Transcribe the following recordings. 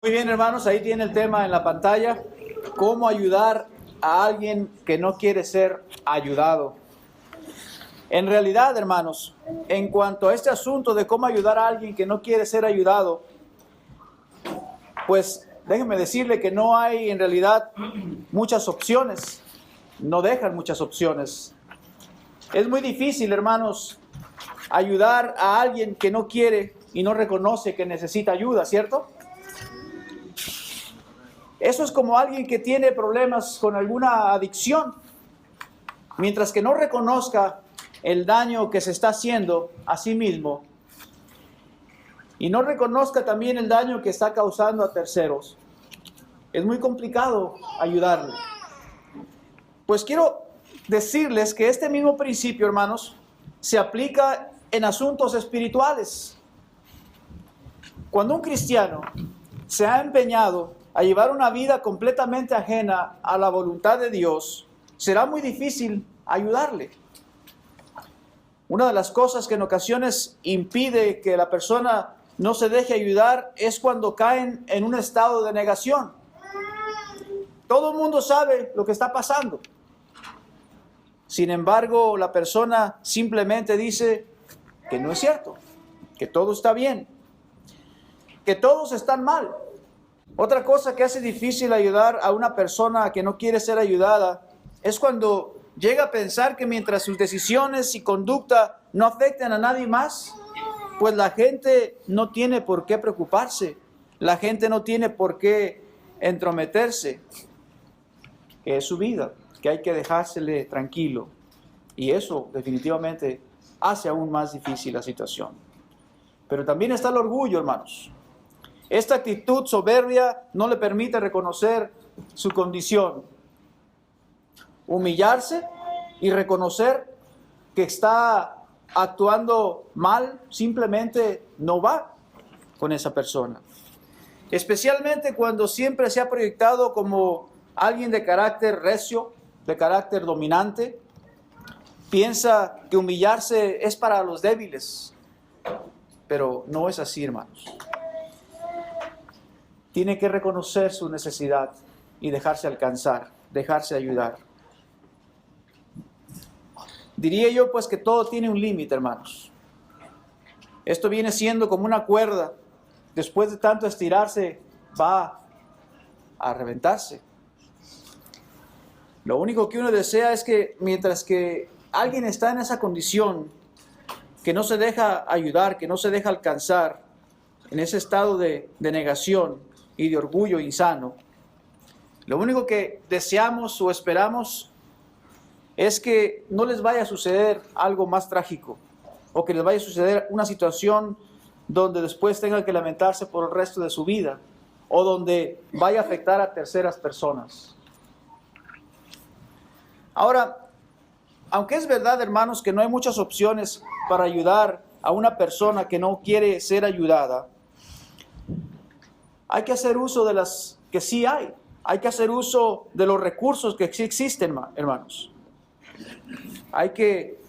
Muy bien, hermanos, ahí tiene el tema en la pantalla. ¿Cómo ayudar a alguien que no quiere ser ayudado? En realidad, hermanos, en cuanto a este asunto de cómo ayudar a alguien que no quiere ser ayudado, pues déjenme decirle que no hay en realidad muchas opciones. No dejan muchas opciones. Es muy difícil, hermanos, ayudar a alguien que no quiere y no reconoce que necesita ayuda, ¿cierto? Eso es como alguien que tiene problemas con alguna adicción. Mientras que no reconozca el daño que se está haciendo a sí mismo y no reconozca también el daño que está causando a terceros, es muy complicado ayudarle. Pues quiero decirles que este mismo principio, hermanos, se aplica en asuntos espirituales. Cuando un cristiano se ha empeñado a llevar una vida completamente ajena a la voluntad de Dios, será muy difícil ayudarle. Una de las cosas que en ocasiones impide que la persona no se deje ayudar es cuando caen en un estado de negación. Todo el mundo sabe lo que está pasando. Sin embargo, la persona simplemente dice que no es cierto, que todo está bien, que todos están mal. Otra cosa que hace difícil ayudar a una persona que no quiere ser ayudada es cuando llega a pensar que mientras sus decisiones y conducta no afecten a nadie más, pues la gente no tiene por qué preocuparse, la gente no tiene por qué entrometerse, que es su vida, que hay que dejársele tranquilo. Y eso definitivamente hace aún más difícil la situación. Pero también está el orgullo, hermanos. Esta actitud soberbia no le permite reconocer su condición. Humillarse y reconocer que está actuando mal simplemente no va con esa persona. Especialmente cuando siempre se ha proyectado como alguien de carácter recio, de carácter dominante. Piensa que humillarse es para los débiles, pero no es así, hermanos. Tiene que reconocer su necesidad y dejarse alcanzar, dejarse ayudar. Diría yo pues que todo tiene un límite, hermanos. Esto viene siendo como una cuerda. Después de tanto estirarse, va a reventarse. Lo único que uno desea es que mientras que alguien está en esa condición, que no se deja ayudar, que no se deja alcanzar, en ese estado de negación y de orgullo insano, lo único que deseamos o esperamos es que no les vaya a suceder algo más trágico, o que les vaya a suceder una situación donde después tengan que lamentarse por el resto de su vida, o donde vaya a afectar a terceras personas. Ahora, aunque es verdad, hermanos, que no hay muchas opciones para ayudar a una persona que no quiere ser ayudada, hay que hacer uso de las que sí hay. Hay que hacer uso de los recursos que sí existen, hermanos. Hay que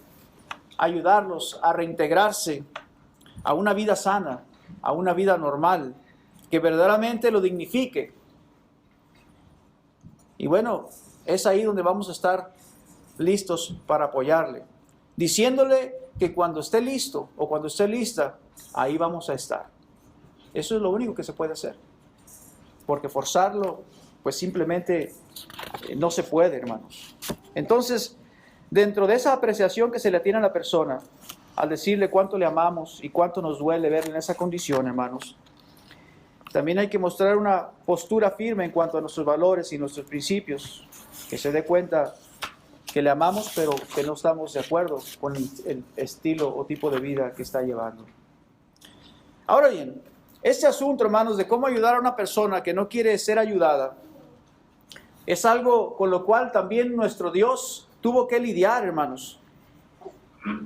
ayudarlos a reintegrarse a una vida sana, a una vida normal, que verdaderamente lo dignifique. Y bueno, es ahí donde vamos a estar listos para apoyarle, diciéndole que cuando esté listo o cuando esté lista, ahí vamos a estar. Eso es lo único que se puede hacer, porque forzarlo, pues simplemente no se puede, hermanos. Entonces, dentro de esa apreciación que se le tiene a la persona, al decirle cuánto le amamos y cuánto nos duele verle en esa condición, hermanos, también hay que mostrar una postura firme en cuanto a nuestros valores y nuestros principios, que se dé cuenta que le amamos, pero que no estamos de acuerdo con el estilo o tipo de vida que está llevando. Ahora bien, este asunto, hermanos, de cómo ayudar a una persona que no quiere ser ayudada, es algo con lo cual también nuestro Dios tuvo que lidiar, hermanos.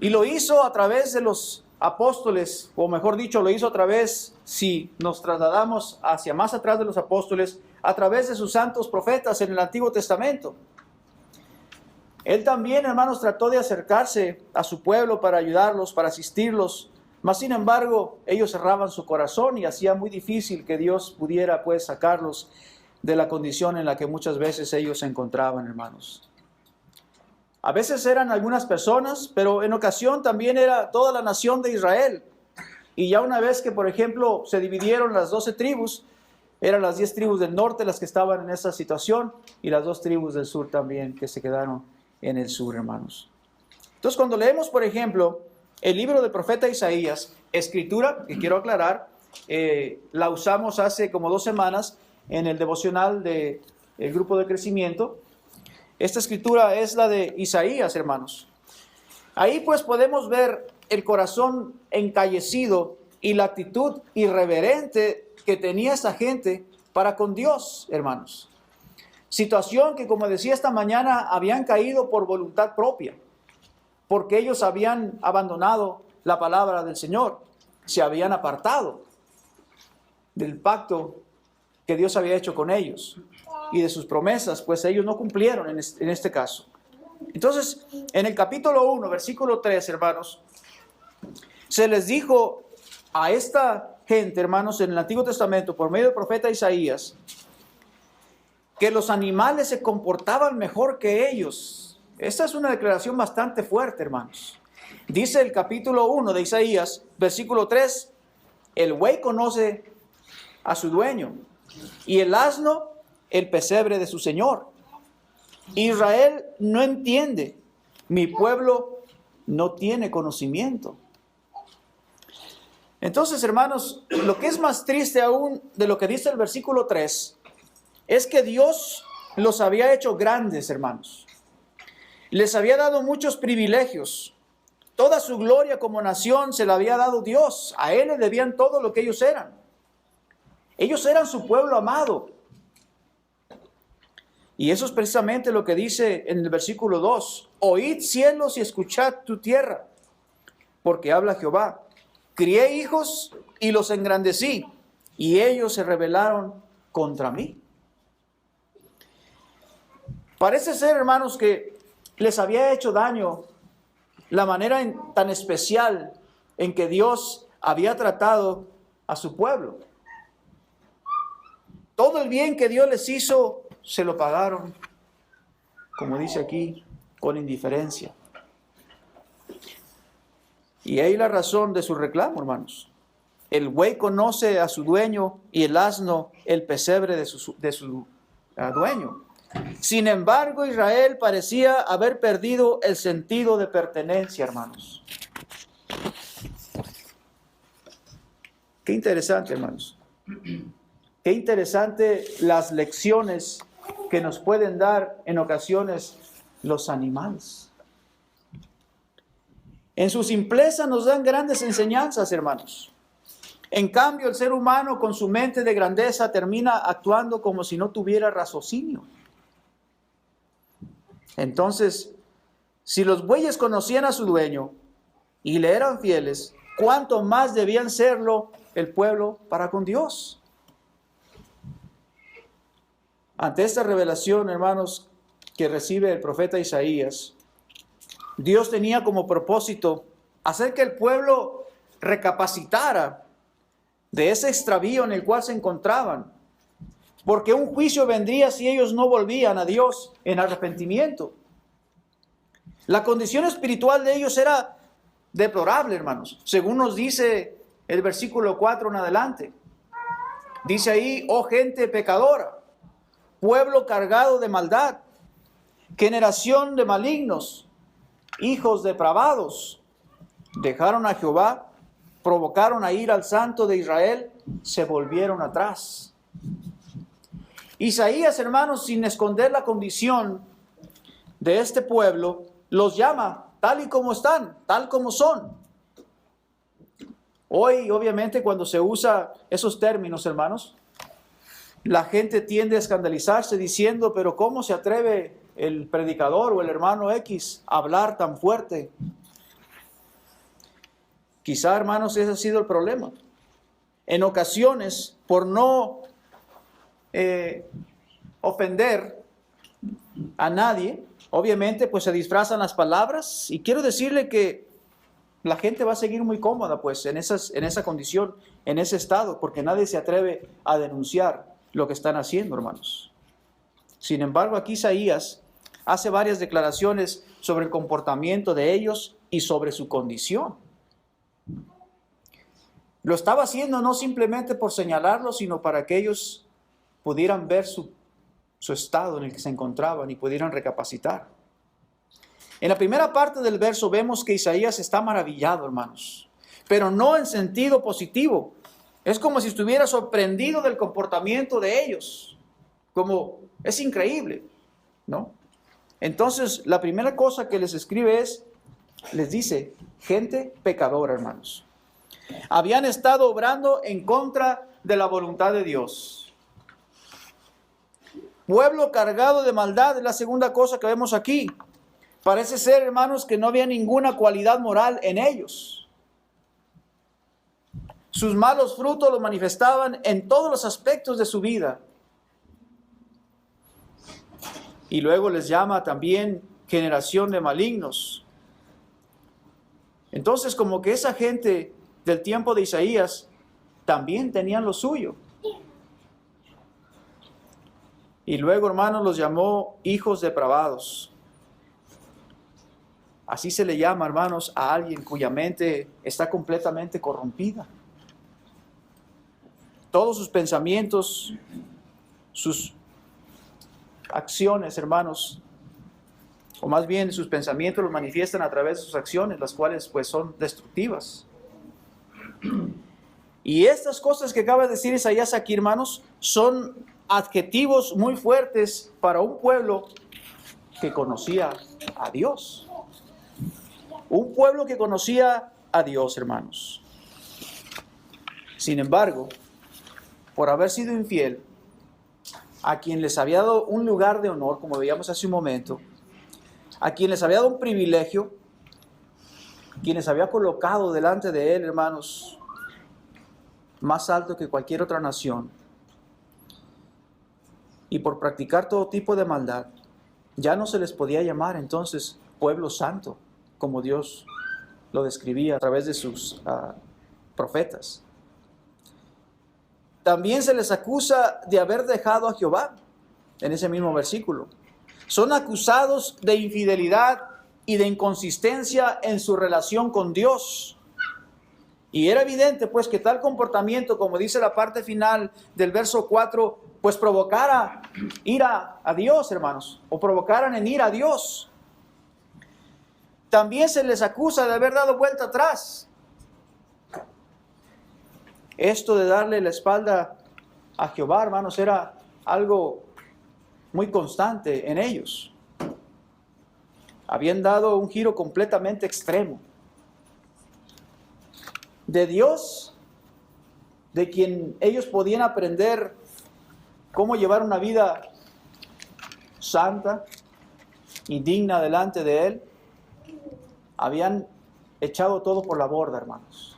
Y lo hizo a través de los apóstoles, o mejor dicho, lo hizo a través, si nos trasladamos hacia más atrás de los apóstoles, a través de sus santos profetas en el Antiguo Testamento. Él también, hermanos, trató de acercarse a su pueblo para ayudarlos, para asistirlos, Mas sin embargo, ellos cerraban su corazón y hacía muy difícil que Dios pudiera pues sacarlos de la condición en la que muchas veces ellos se encontraban, hermanos. A veces eran algunas personas, pero en ocasión también era toda la nación de Israel. Y ya una vez que, por ejemplo, se dividieron las 12 tribus, eran las 10 tribus del norte las que estaban en esa situación y las 2 tribus del sur también que se quedaron en el sur, hermanos. Entonces, cuando leemos, por ejemplo, el libro del profeta Isaías, escritura, que quiero aclarar, la usamos hace como 2 semanas en el devocional del grupo de crecimiento. Esta escritura es la de Isaías, hermanos. Ahí pues podemos ver el corazón encallecido y la actitud irreverente que tenía esa gente para con Dios, hermanos. Situación que, como decía esta mañana, habían caído por voluntad propia, porque ellos habían abandonado la palabra del Señor, se habían apartado del pacto que Dios había hecho con ellos y de sus promesas, pues ellos no cumplieron en este caso. Entonces, en el capítulo 1, versículo 3, hermanos, se les dijo a esta gente, hermanos, en el Antiguo Testamento, por medio del profeta Isaías, que los animales se comportaban mejor que ellos. Esta es una declaración bastante fuerte, hermanos. Dice el capítulo 1 de Isaías, versículo 3, el buey conoce a su dueño y el asno el pesebre de su señor. Israel no entiende, mi pueblo no tiene conocimiento. Entonces, hermanos, lo que es más triste aún de lo que dice el versículo 3 es que Dios los había hecho grandes, hermanos. Les había dado muchos privilegios. Toda su gloria como nación se la había dado Dios. A Él le debían todo lo que ellos eran. Ellos eran su pueblo amado. Y eso es precisamente lo que dice en el versículo 2. Oíd cielos y escuchad tu tierra, porque habla Jehová. Crié hijos y los engrandecí, y ellos se rebelaron contra mí. Parece ser, hermanos, que les había hecho daño la manera tan especial en que Dios había tratado a su pueblo. Todo el bien que Dios les hizo, se lo pagaron, como dice aquí, con indiferencia. Y ahí la razón de su reclamo, hermanos. El buey conoce a su dueño y el asno el pesebre de su dueño. Sin embargo, Israel parecía haber perdido el sentido de pertenencia, hermanos. Qué interesante, hermanos. Qué interesante las lecciones que nos pueden dar en ocasiones los animales. En su simpleza nos dan grandes enseñanzas, hermanos. En cambio, el ser humano con su mente de grandeza termina actuando como si no tuviera raciocinio. Entonces, si los bueyes conocían a su dueño y le eran fieles, ¿cuánto más debían serlo el pueblo para con Dios? Ante esta revelación, hermanos, que recibe el profeta Isaías, Dios tenía como propósito hacer que el pueblo recapacitara de ese extravío en el cual se encontraban, porque un juicio vendría si ellos no volvían a Dios en arrepentimiento. La condición espiritual de ellos era deplorable, hermanos, según nos dice el versículo 4 en adelante. Dice ahí, oh gente pecadora, pueblo cargado de maldad, generación de malignos, hijos depravados, dejaron a Jehová, provocaron a ir al Santo de Israel, se volvieron atrás. Isaías, hermanos, sin esconder la condición de este pueblo, los llama tal y como están, tal como son. Hoy, obviamente, cuando se usa esos términos, hermanos, la gente tiende a escandalizarse diciendo, pero ¿cómo se atreve el predicador o el hermano X a hablar tan fuerte? Quizá, hermanos, ese ha sido el problema. En ocasiones, por no ofender a nadie, obviamente, pues se disfrazan las palabras. Y quiero decirle que la gente va a seguir muy cómoda pues en esa condición, en ese estado, porque nadie se atreve a denunciar lo que están haciendo, hermanos. Sin embargo, aquí Isaías hace varias declaraciones sobre el comportamiento de ellos y sobre su condición. Lo estaba haciendo no simplemente por señalarlo, sino para que ellos pudieran ver su estado en el que se encontraban y pudieran recapacitar. En la primera parte del verso vemos que Isaías está maravillado, hermanos, pero no en sentido positivo. Es como si estuviera sorprendido del comportamiento de ellos, como es increíble, ¿no? Entonces, la primera cosa que les escribe les dice, gente pecadora, hermanos. Habían estado obrando en contra de la voluntad de Dios. Pueblo cargado de maldad es la segunda cosa que vemos aquí. Parece ser, hermanos, que no había ninguna cualidad moral en ellos. Sus malos frutos los manifestaban en todos los aspectos de su vida. Y luego les llama también generación de malignos. Entonces, como que esa gente del tiempo de Isaías también tenían lo suyo. Y luego, hermanos, los llamó hijos depravados. Así se le llama, hermanos, a alguien cuya mente está completamente corrompida. Todos sus pensamientos, sus acciones, hermanos, o más bien sus pensamientos los manifiestan a través de sus acciones, las cuales pues son destructivas. Y estas cosas que acaba de decir Isaías aquí, hermanos, son adjetivos muy fuertes para un pueblo que conocía a Dios. Un pueblo que conocía a Dios, hermanos. Sin embargo, por haber sido infiel a quien les había dado un lugar de honor, como veíamos hace un momento, a quien les había dado un privilegio, quien les había colocado delante de él, hermanos, más alto que cualquier otra nación, y por practicar todo tipo de maldad, ya no se les podía llamar entonces pueblo santo, como Dios lo describía a través de sus profetas. También se les acusa de haber dejado a Jehová, en ese mismo versículo. Son acusados de infidelidad y de inconsistencia en su relación con Dios. Y era evidente pues que tal comportamiento, como dice la parte final del verso 4, pues provocara ira a Dios, hermanos, o provocaran en ira a Dios. También se les acusa de haber dado vuelta atrás. Esto de darle la espalda a Jehová, hermanos, era algo muy constante en ellos. Habían dado un giro completamente extremo. De Dios, de quien ellos podían aprender cómo llevar una vida santa y digna delante de Él, habían echado todo por la borda, hermanos.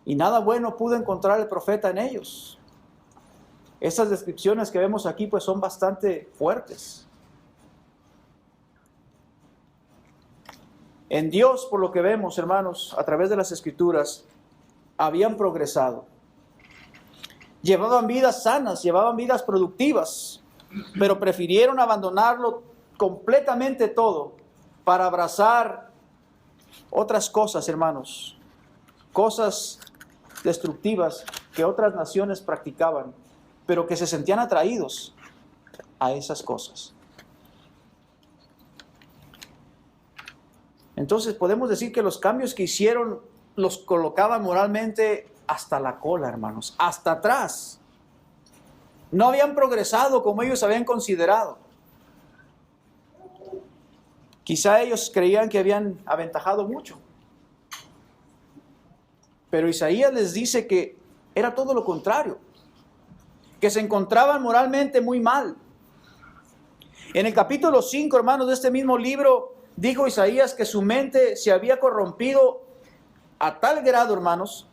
Y nada bueno pudo encontrar el profeta en ellos. Estas descripciones que vemos aquí pues son bastante fuertes. En Dios, por lo que vemos, hermanos, a través de las Escrituras, habían progresado. Llevaban vidas sanas, llevaban vidas productivas, pero prefirieron abandonarlo completamente todo para abrazar otras cosas, hermanos, cosas destructivas que otras naciones practicaban, pero que se sentían atraídos a esas cosas. Entonces podemos decir que los cambios que hicieron los colocaban moralmente hasta la cola, hermanos, hasta atrás. No habían progresado como ellos habían considerado. Quizá ellos creían que habían aventajado mucho. Pero Isaías les dice que era todo lo contrario, que se encontraban moralmente muy mal. En el capítulo 5, hermanos, de este mismo libro, dijo Isaías que su mente se había corrompido a tal grado, hermanos,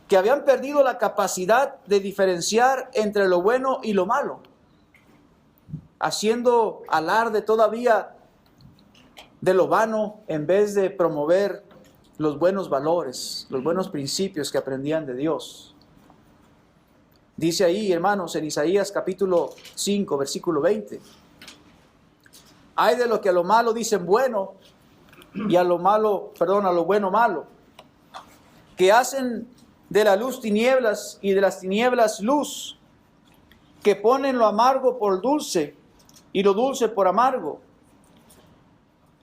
que habían perdido la capacidad de diferenciar entre lo bueno y lo malo, haciendo alarde todavía de lo vano en vez de promover los buenos valores, los buenos principios que aprendían de Dios. Dice ahí, hermanos, en Isaías capítulo 5, versículo 20. Hay de los que a lo malo dicen bueno y a lo bueno malo, que hacen de la luz tinieblas y de las tinieblas luz, que ponen lo amargo por dulce y lo dulce por amargo.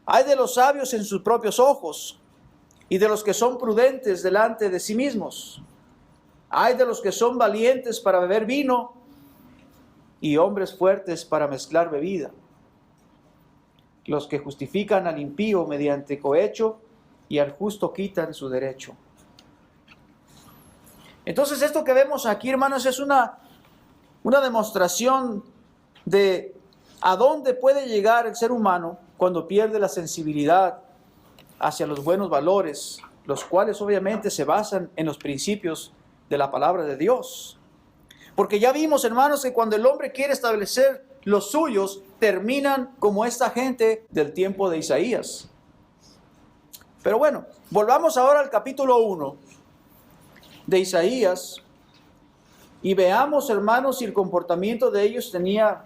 Hay de los sabios en sus propios ojos y de los que son prudentes delante de sí mismos. Hay de los que son valientes para beber vino y hombres fuertes para mezclar bebida. Los que justifican al impío mediante cohecho y al justo quitan su derecho. Entonces esto que vemos aquí, hermanos, es una demostración de a dónde puede llegar el ser humano cuando pierde la sensibilidad hacia los buenos valores, los cuales obviamente se basan en los principios de la palabra de Dios. Porque ya vimos, hermanos, que cuando el hombre quiere establecer los suyos, terminan como esta gente del tiempo de Isaías. Pero bueno, volvamos ahora al capítulo 1 de Isaías y veamos, hermanos, si el comportamiento de ellos tenía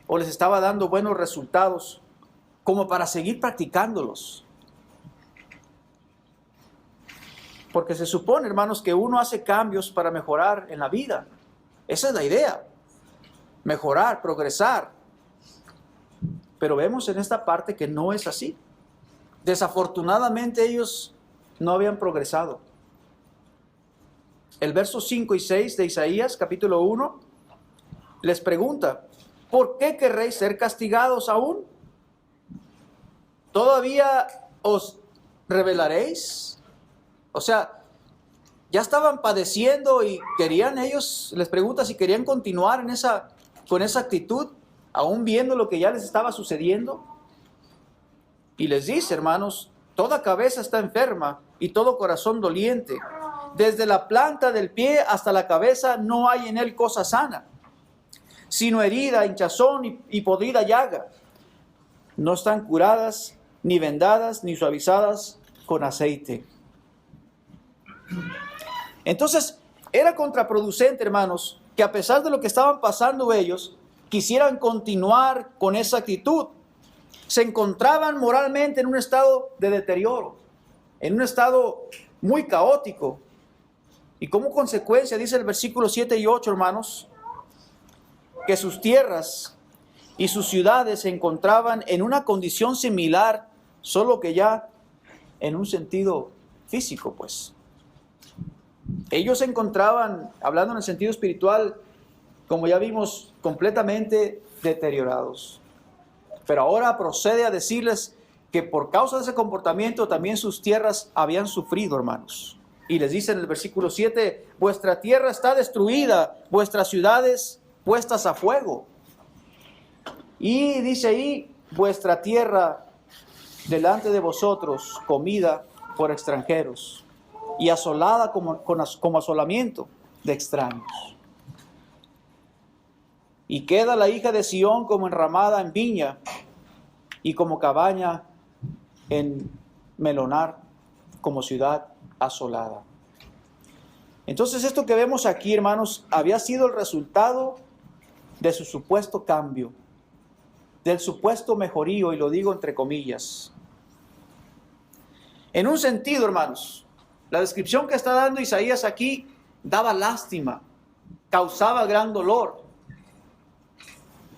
o les estaba dando buenos resultados como para seguir practicándolos. Porque se supone, hermanos, que uno hace cambios para mejorar en la vida. Esa es la idea. Mejorar, progresar. Pero vemos en esta parte que no es así. Desafortunadamente ellos no habían progresado. El verso 5 y 6 de Isaías, capítulo 1, les pregunta, ¿por qué querréis ser castigados aún? ¿Todavía os rebelaréis? O sea, ya estaban padeciendo y querían ellos, les pregunta si querían continuar con esa actitud, aún viendo lo que ya les estaba sucediendo. Y les dice, hermanos, toda cabeza está enferma y todo corazón doliente. Desde la planta del pie hasta la cabeza no hay en él cosa sana, sino herida, hinchazón y podrida llaga. No están curadas, ni vendadas, ni suavizadas con aceite. Entonces, era contraproducente, hermanos, que a pesar de lo que estaban pasando ellos, quisieran continuar con esa actitud. Se encontraban moralmente en un estado de deterioro, en un estado muy caótico. Y como consecuencia, dice el versículo 7 y 8, hermanos, que sus tierras y sus ciudades se encontraban en una condición similar, solo que ya en un sentido físico, pues. Ellos se encontraban, hablando en el sentido espiritual, como ya vimos, completamente deteriorados. Pero ahora procede a decirles que por causa de ese comportamiento también sus tierras habían sufrido, hermanos. Y les dice en el versículo 7, vuestra tierra está destruida, vuestras ciudades puestas a fuego. Y dice ahí, vuestra tierra delante de vosotros, comida por extranjeros, y asolada como asolamiento de extraños. Y queda la hija de Sión como enramada en viña, y como cabaña en melonar, como ciudad asolada. Entonces esto que vemos aquí, hermanos, había sido el resultado de su supuesto cambio, del supuesto mejorío, y lo digo entre comillas. En un sentido, hermanos, la descripción que está dando Isaías aquí daba lástima, causaba gran dolor.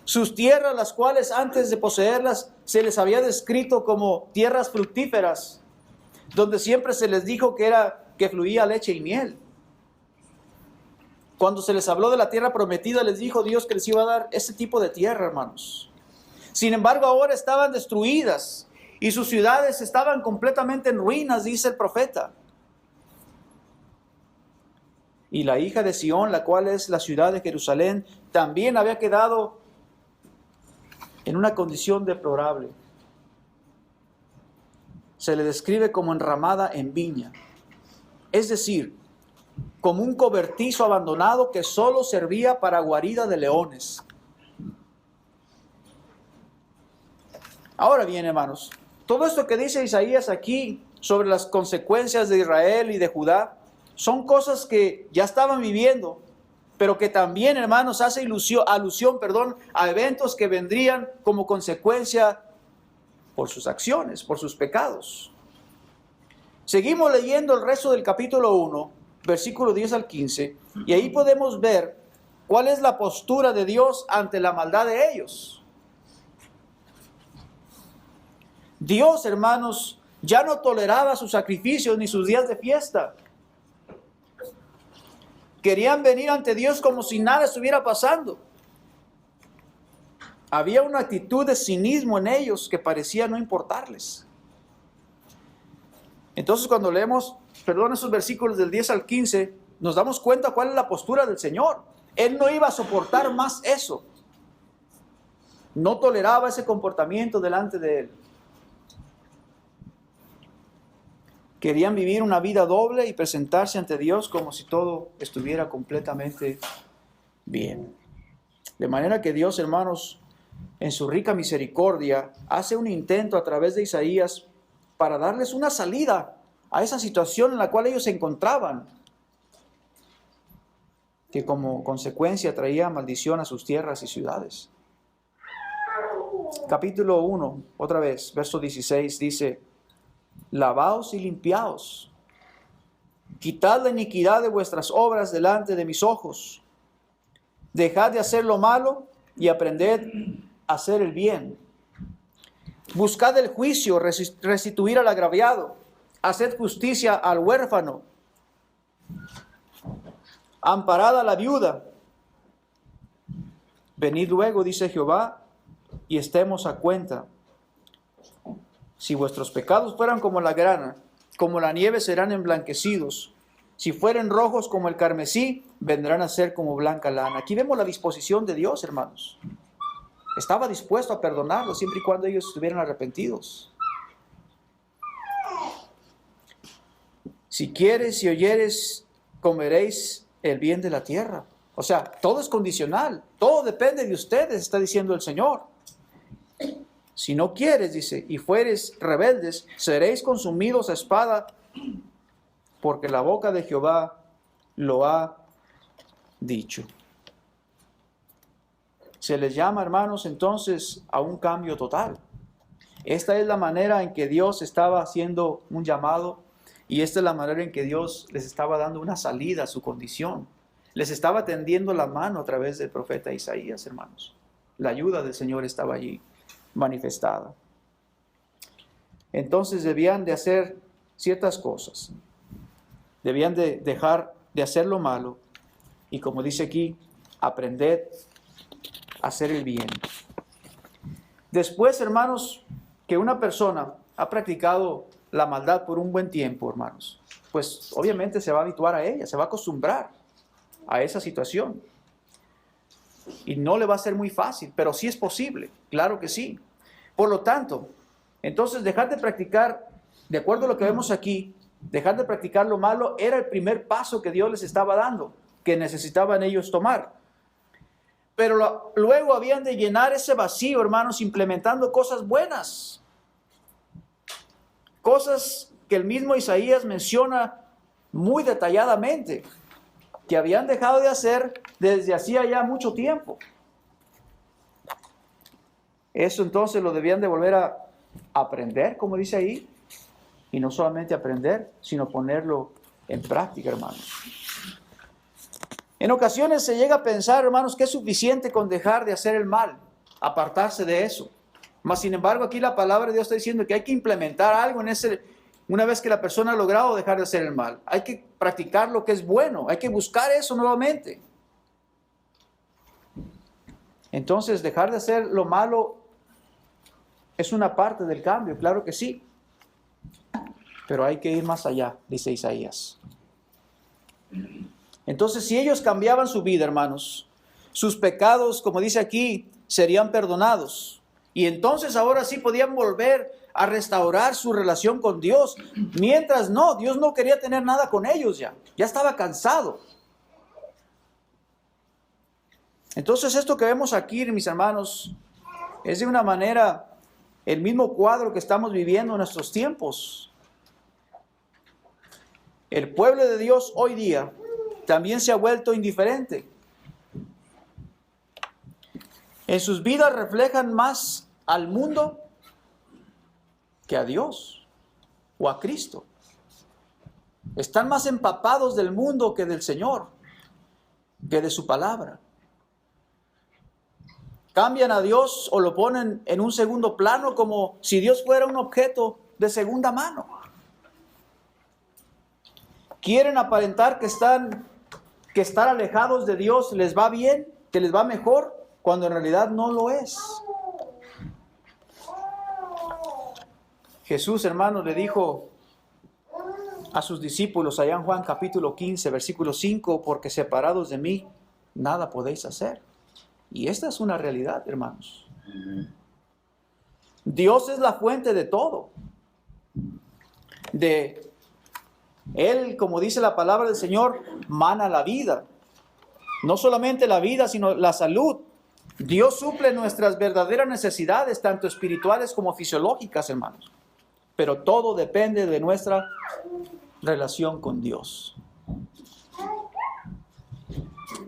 Sus tierras, las cuales antes de poseerlas se les había descrito como tierras fructíferas, donde siempre se les dijo que fluía leche y miel. Cuando se les habló de la tierra prometida, les dijo Dios que les iba a dar ese tipo de tierra, hermanos. Sin embargo, ahora estaban destruidas y sus ciudades estaban completamente en ruinas, dice el profeta. Y la hija de Sión, la cual es la ciudad de Jerusalén, también había quedado en una condición deplorable. Se le describe como enramada en viña, es decir, como un cobertizo abandonado que solo servía para guarida de leones. Ahora bien, hermanos, todo esto que dice Isaías aquí sobre las consecuencias de Israel y de Judá, son cosas que ya estaban viviendo, pero que también, hermanos, hace alusión, a eventos que vendrían como consecuencia por sus acciones, por sus pecados. Seguimos leyendo el resto del capítulo 1, versículo 10 al 15, y ahí podemos ver cuál es la postura de Dios ante la maldad de ellos. Dios, hermanos, ya no toleraba sus sacrificios ni sus días de fiesta. Querían venir ante Dios como si nada estuviera pasando. Había una actitud de cinismo en ellos que parecía no importarles. Entonces, cuando leemos, esos versículos del 10 al 15, nos damos cuenta cuál es la postura del Señor. Él no iba a soportar más eso. No toleraba ese comportamiento delante de Él. Querían vivir una vida doble y presentarse ante Dios como si todo estuviera completamente bien. De manera que Dios, hermanos, en su rica misericordia, hace un intento a través de Isaías para darles una salida a esa situación en la cual ellos se encontraban, que como consecuencia traía maldición a sus tierras y ciudades. Capítulo 1, otra vez, verso 16, dice: lavaos y limpiaos, quitad la iniquidad de vuestras obras delante de mis ojos, dejad de hacer lo malo y aprended a hacer el bien. Buscad el juicio, restituir al agraviado, haced justicia al huérfano, amparad a la viuda. Venid luego, dice Jehová, y estemos a cuenta. Si vuestros pecados fueran como la grana, como la nieve serán emblanquecidos. Si fueren rojos como el carmesí, vendrán a ser como blanca lana. Aquí vemos la disposición de Dios, hermanos. Estaba dispuesto a perdonarlos siempre y cuando ellos estuvieran arrepentidos. Si quieres y oyeres, comeréis el bien de la tierra. O sea, todo es condicional. Todo depende de ustedes, está diciendo el Señor. Si no quieres, dice, y fueres rebeldes, seréis consumidos a espada, porque la boca de Jehová lo ha dicho. Se les llama, hermanos, entonces a un cambio total. Esta es la manera en que Dios estaba haciendo un llamado, y esta es la manera en que Dios les estaba dando una salida a su condición. Les estaba tendiendo la mano a través del profeta Isaías, hermanos. La ayuda del Señor estaba allí manifestada. Entonces debían de hacer ciertas cosas. Debían de dejar de hacer lo malo y, como dice aquí, aprender a hacer el bien. Después, hermanos, que una persona ha practicado la maldad por un buen tiempo, hermanos, pues obviamente se va a habituar a ella, se va a acostumbrar a esa situación. Y no le va a ser muy fácil, pero sí es posible, claro que sí. Por lo tanto, entonces dejar de practicar, de acuerdo a lo que vemos aquí, dejar de practicar lo malo era el primer paso que Dios les estaba dando, que necesitaban ellos tomar. Pero luego habían de llenar ese vacío, hermanos, implementando cosas buenas. Cosas que el mismo Isaías menciona muy detalladamente, que habían dejado de hacer desde hacía ya mucho tiempo. Eso entonces lo debían de volver a aprender, como dice ahí, y no solamente aprender, sino ponerlo en práctica, hermanos. En ocasiones se llega a pensar, hermanos, que es suficiente con dejar de hacer el mal, apartarse de eso. Mas, sin embargo, aquí la palabra de Dios está diciendo que hay que implementar algo en ese, una vez que la persona ha logrado dejar de hacer el mal. Hay que practicar lo que es bueno, hay que buscar eso nuevamente. Entonces, dejar de hacer lo malo es una parte del cambio, claro que sí. Pero hay que ir más allá, dice Isaías. Entonces, si ellos cambiaban su vida, hermanos, sus pecados, como dice aquí, serían perdonados. Y entonces ahora sí podían volver a restaurar su relación con Dios. Mientras no, Dios no quería tener nada con ellos ya. Ya estaba cansado. Entonces esto que vemos aquí, mis hermanos, es de una manera el mismo cuadro que estamos viviendo en nuestros tiempos. El pueblo de Dios hoy día también se ha vuelto indiferente. En sus vidas reflejan más al mundo que a Dios o a Cristo. Están más empapados del mundo que del Señor, que de su palabra. Cambian a Dios o lo ponen en un segundo plano como si Dios fuera un objeto de segunda mano. Quieren aparentar que estar alejados de Dios les va bien, que les va mejor, cuando en realidad no lo es. Jesús, hermanos, le dijo a sus discípulos allá en Juan capítulo 15, versículo 5, porque separados de mí, nada podéis hacer. Y esta es una realidad, hermanos. Dios es la fuente de todo. De Él, como dice la palabra del Señor, mana la vida. No solamente la vida, sino la salud. Dios suple nuestras verdaderas necesidades, tanto espirituales como fisiológicas, hermanos. Pero todo depende de nuestra relación con Dios.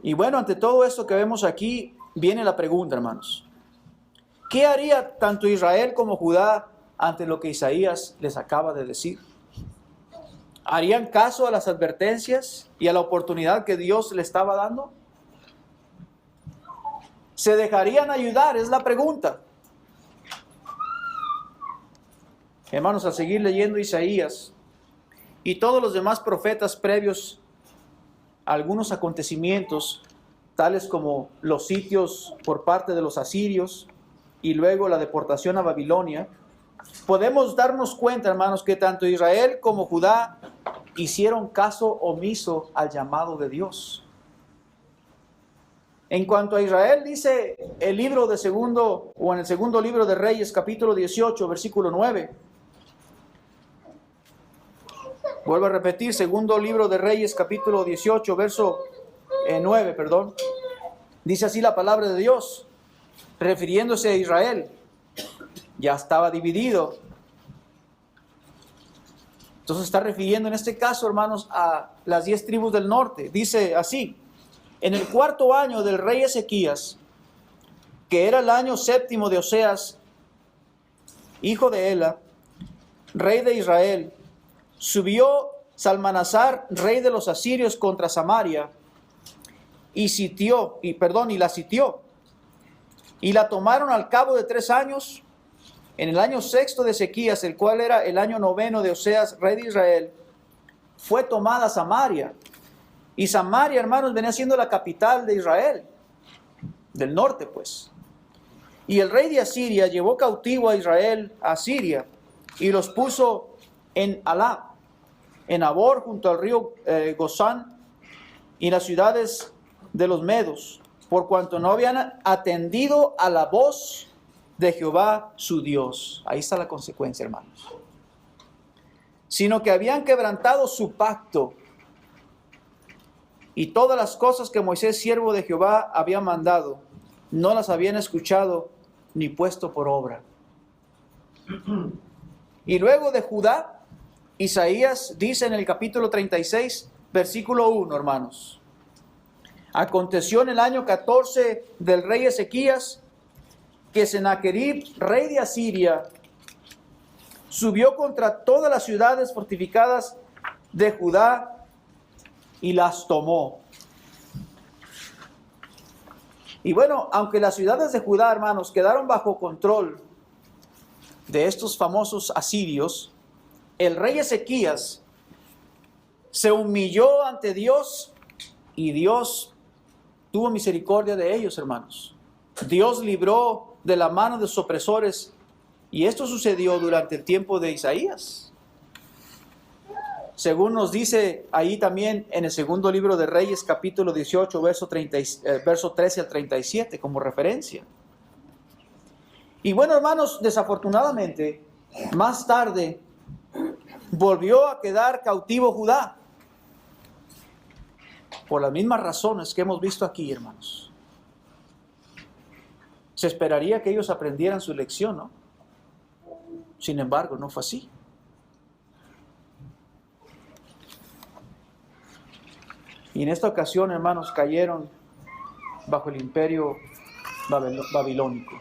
Y bueno, ante todo esto que vemos aquí, viene la pregunta, hermanos. ¿Qué haría tanto Israel como Judá ante lo que Isaías les acaba de decir? ¿Harían caso a las advertencias y a la oportunidad que Dios le estaba dando? ¿Se dejarían ayudar? Es la pregunta. Hermanos, al seguir leyendo Isaías y todos los demás profetas previos a algunos acontecimientos, tales como los sitios por parte de los asirios y luego la deportación a Babilonia, podemos darnos cuenta, hermanos, que tanto Israel como Judá hicieron caso omiso al llamado de Dios. En cuanto a Israel, dice el libro de segundo, o en el segundo libro de Reyes, capítulo 18, versículo 9. Vuelvo a repetir, segundo libro de Reyes, capítulo 18, verso 9, perdón. Dice así la palabra de Dios, refiriéndose a Israel. Ya estaba dividido. Entonces está refiriendo en este caso, hermanos, a las 10 tribus del norte. Dice así: en el cuarto año del rey Ezequías, que era el año séptimo de Oseas, hijo de Ela, rey de Israel, subió Salmanasar, rey de los asirios, contra Samaria, y la sitió. Y la tomaron al cabo de 3 años, en el año sexto de Ezequías, el cual era el año noveno de Oseas, rey de Israel, fue tomada Samaria. Y Samaria, hermanos, venía siendo la capital de Israel, del norte, pues. Y el rey de Asiria llevó cautivo a Israel a Siria y los puso en Alá, en Abor, junto al río Gozán, y en las ciudades de los medos, por cuanto no habían atendido a la voz de Jehová su Dios. Ahí está la consecuencia, hermanos. Sino que habían quebrantado su pacto, y todas las cosas que Moisés, siervo de Jehová, había mandado, no las habían escuchado ni puesto por obra. Y luego de Judá, Isaías dice en el capítulo 36, versículo 1, hermanos: aconteció en el año 14 del rey Ezequías, que Sennacherib, rey de Asiria, subió contra todas las ciudades fortificadas de Judá y las tomó. Y bueno, aunque las ciudades de Judá, hermanos, quedaron bajo control de estos famosos asirios, el rey Ezequías se humilló ante Dios y Dios tuvo misericordia de ellos, hermanos. Dios libró de la mano de sus opresores, y esto sucedió durante el tiempo de Isaías. Según nos dice ahí también en el segundo libro de Reyes, capítulo 18, verso 13 al 37, como referencia. Y bueno, hermanos, desafortunadamente, más tarde volvió a quedar cautivo Judá, por las mismas razones que hemos visto aquí, hermanos. Se esperaría que ellos aprendieran su lección, ¿no? Sin embargo, no fue así. Y en esta ocasión, hermanos, cayeron bajo el imperio babilónico,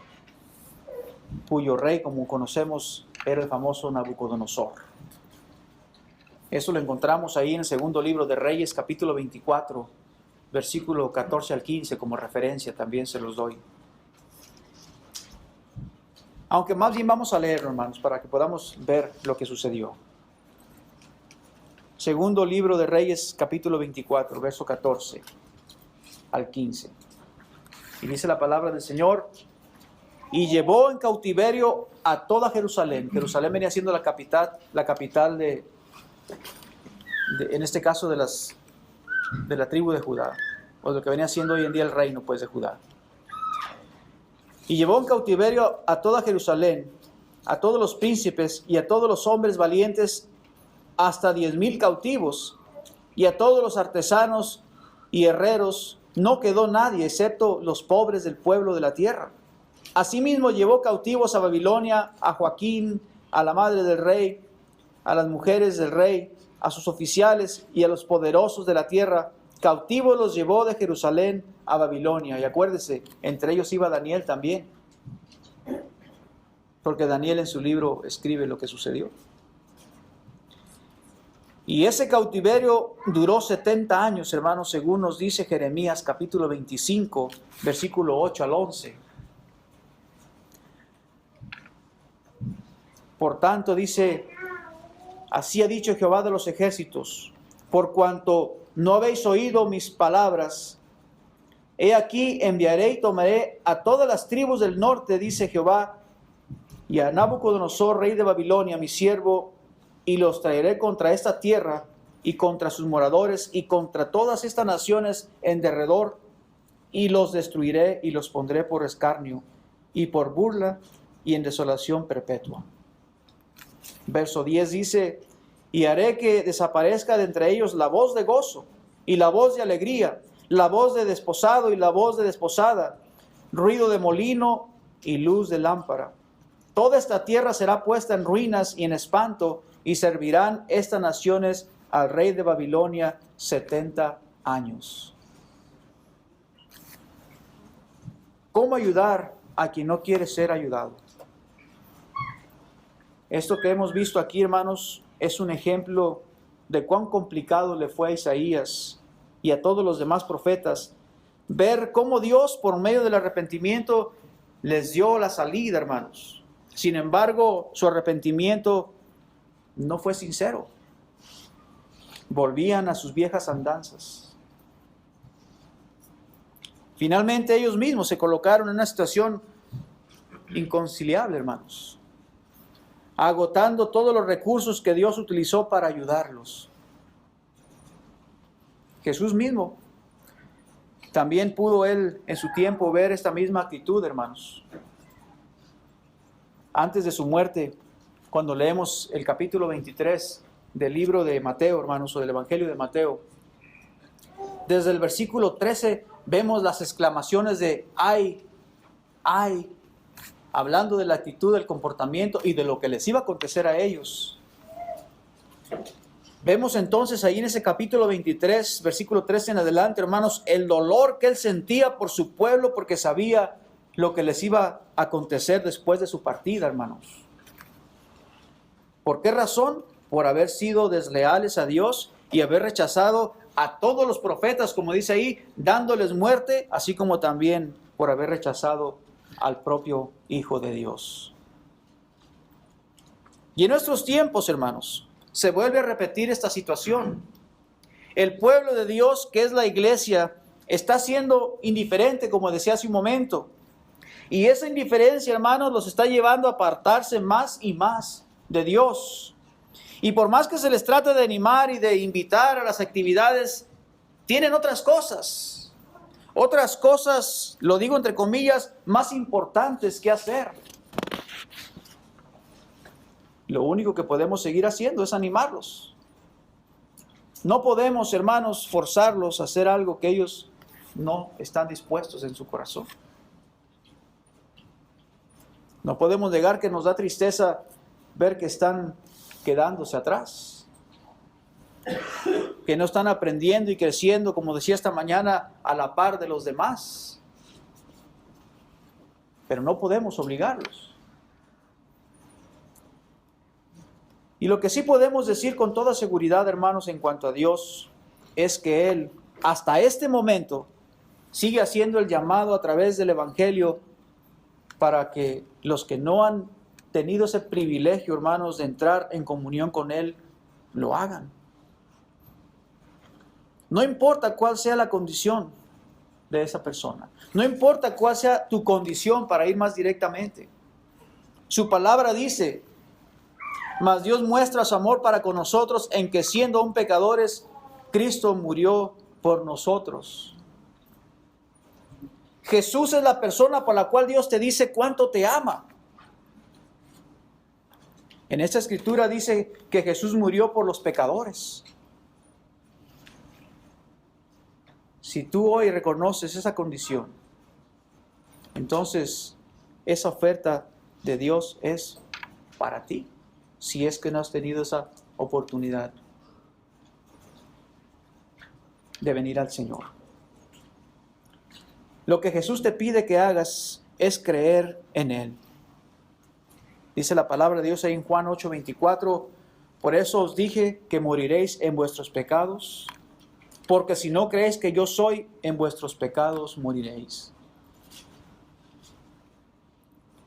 cuyo rey, como conocemos, era el famoso Nabucodonosor. Eso lo encontramos ahí en el segundo libro de Reyes, capítulo 24, versículo 14 al 15, como referencia también se los doy. Aunque más bien vamos a leerlo, hermanos, para que podamos ver lo que sucedió. Segundo libro de Reyes, capítulo 24, verso 14 al 15. Y dice la palabra del Señor: y llevó en cautiverio a toda Jerusalén. Jerusalén venía siendo la capital de en este caso de la tribu de Judá, o de lo que venía siendo hoy en día el reino, pues, de Judá. Y llevó en cautiverio a toda Jerusalén, a todos los príncipes y a todos los hombres valientes, hasta 10,000 cautivos, y a todos los artesanos y herreros. No quedó nadie, excepto los pobres del pueblo de la tierra. Asimismo llevó cautivos a Babilonia a Joaquín, a la madre del rey, a las mujeres del rey, a sus oficiales y a los poderosos de la tierra. Cautivos los llevó de Jerusalén a Babilonia. Y acuérdese, entre ellos iba Daniel también, porque Daniel en su libro escribe lo que sucedió. Y ese cautiverio duró 70 años, hermanos, según nos dice Jeremías capítulo 25, versículo 8 al 11. Por tanto, dice: así ha dicho Jehová de los ejércitos, por cuanto no habéis oído mis palabras, he aquí enviaré y tomaré a todas las tribus del norte, dice Jehová, y a Nabucodonosor, rey de Babilonia, mi siervo, y los traeré contra esta tierra y contra sus moradores y contra todas estas naciones en derredor, y los destruiré y los pondré por escarnio y por burla y en desolación perpetua. Verso 10 dice: y haré que desaparezca de entre ellos la voz de gozo y la voz de alegría, la voz de desposado y la voz de desposada, ruido de molino y luz de lámpara. Toda esta tierra será puesta en ruinas y en espanto, y servirán estas naciones al rey de Babilonia 70 años. ¿Cómo ayudar a quien no quiere ser ayudado? Esto que hemos visto aquí, hermanos, es un ejemplo de cuán complicado le fue a Isaías y a todos los demás profetas ver cómo Dios, por medio del arrepentimiento, les dio la salida, hermanos. Sin embargo, su arrepentimiento no fue sincero. Volvían a sus viejas andanzas. Finalmente ellos mismos se colocaron en una situación inconciliable, hermanos, agotando todos los recursos que Dios utilizó para ayudarlos. Jesús mismo también pudo él en su tiempo ver esta misma actitud, hermanos. Antes de su muerte, cuando leemos el capítulo 23 del libro de Mateo, hermanos, o del Evangelio de Mateo, desde el versículo 13 vemos las exclamaciones de ¡ay! ¡Ay! Hablando de la actitud, del comportamiento y de lo que les iba a acontecer a ellos. Vemos entonces ahí en ese capítulo 23, versículo 13 en adelante, hermanos, el dolor que él sentía por su pueblo, porque sabía lo que les iba a acontecer después de su partida, hermanos. ¿Por qué razón? Por haber sido desleales a Dios y haber rechazado a todos los profetas, como dice ahí, dándoles muerte, así como también por haber rechazado al propio Hijo de Dios. Y en nuestros tiempos, hermanos, se vuelve a repetir esta situación. El pueblo de Dios, que es la iglesia, está siendo indiferente, como decía hace un momento. Y esa indiferencia, hermanos, los está llevando a apartarse más y más de Dios. Y por más que se les trate de animar y de invitar a las actividades, tienen otras cosas, lo digo entre comillas, más importantes que hacer. Lo único que podemos seguir haciendo es animarlos. No podemos, hermanos, forzarlos a hacer algo que ellos no están dispuestos en su corazón. No podemos negar que nos da tristeza ver que están quedándose atrás, que no están aprendiendo y creciendo, como decía esta mañana, a la par de los demás. Pero no podemos obligarlos. Y lo que sí podemos decir con toda seguridad, hermanos, en cuanto a Dios, es que Él, hasta este momento, sigue haciendo el llamado a través del Evangelio para que los que no han tenido ese privilegio, hermanos, de entrar en comunión con Él, lo hagan. No importa cuál sea la condición de esa persona. No importa cuál sea tu condición, para ir más directamente. Su palabra dice: mas Dios muestra su amor para con nosotros en que, siendo aún pecadores, Cristo murió por nosotros. Jesús es la persona por la cual Dios te dice cuánto te ama. En esta escritura dice que Jesús murió por los pecadores. Si tú hoy reconoces esa condición, entonces esa oferta de Dios es para ti, si es que no has tenido esa oportunidad de venir al Señor. Lo que Jesús te pide que hagas es creer en Él. Dice la palabra de Dios ahí en Juan 8:24, por eso os dije que moriréis en vuestros pecados, porque si no creéis que yo soy, en vuestros pecados moriréis.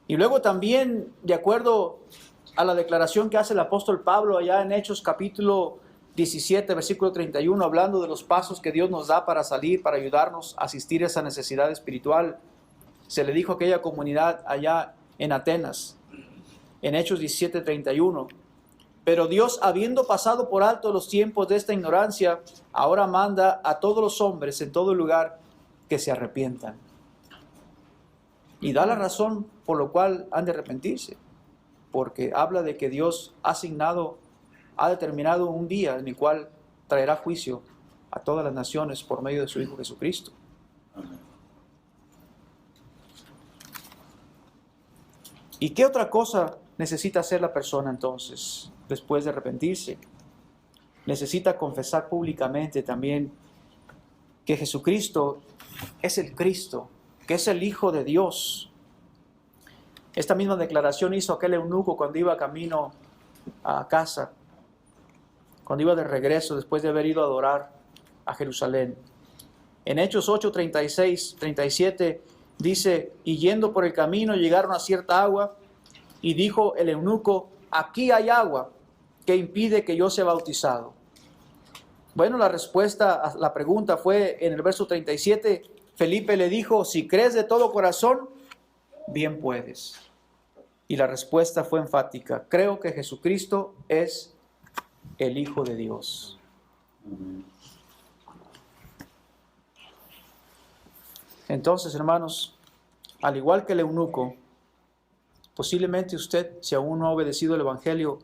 Y luego también, de acuerdo a la declaración que hace el apóstol Pablo allá en Hechos capítulo 17, versículo 31, hablando de los pasos que Dios nos da para salir, para ayudarnos a asistir a esa necesidad espiritual, se le dijo a aquella comunidad allá en Atenas, en Hechos 17, 31, pero Dios, habiendo pasado por alto los tiempos de esta ignorancia, ahora manda a todos los hombres en todo lugar que se arrepientan. Y da la razón por lo cual han de arrepentirse, porque habla de que Dios ha determinado un día en el cual traerá juicio a todas las naciones por medio de su Hijo Jesucristo. ¿Y qué otra cosa necesita hacer la persona entonces, después de arrepentirse? Necesita confesar públicamente también que Jesucristo es el Cristo, que es el Hijo de Dios. Esta misma declaración hizo aquel eunuco cuando iba camino a casa, cuando iba de regreso después de haber ido a adorar a Jerusalén. En Hechos 8, 36, 37 dice, y yendo por el camino llegaron a cierta agua, y dijo el eunuco, aquí hay agua que impide que yo sea bautizado. Bueno, la respuesta a la pregunta fue en el verso 37, Felipe le dijo, si crees de todo corazón, bien puedes. Y la respuesta fue enfática, creo que Jesucristo es el Hijo de Dios. Entonces, hermanos, al igual que el eunuco, posiblemente usted, si aún no ha obedecido el Evangelio,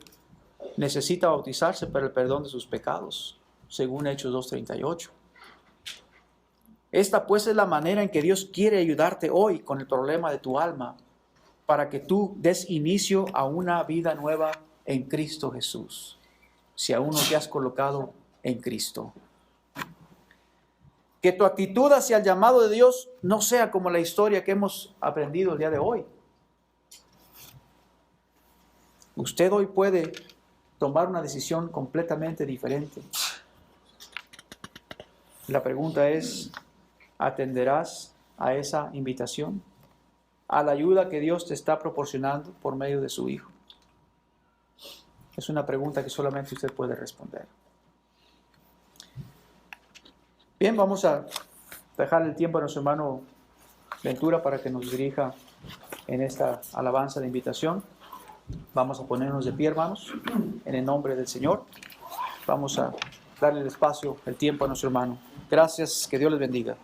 necesita bautizarse para el perdón de sus pecados, según Hechos 2:38. Esta pues es la manera en que Dios quiere ayudarte hoy con el problema de tu alma, para que tú des inicio a una vida nueva en Cristo Jesús, si aún no te has colocado en Cristo. Que tu actitud hacia el llamado de Dios no sea como la historia que hemos aprendido el día de hoy. Usted hoy puede tomar una decisión completamente diferente. La pregunta es, ¿atenderás a esa invitación? ¿A la ayuda que Dios te está proporcionando por medio de su Hijo? Es una pregunta que solamente usted puede responder. Bien, vamos a dejar el tiempo a nuestro hermano Ventura para que nos dirija en esta alabanza de invitación. Vamos a ponernos de pie, hermanos, en el nombre del Señor. Vamos a darle el espacio, el tiempo a nuestro hermano. Gracias, que Dios les bendiga.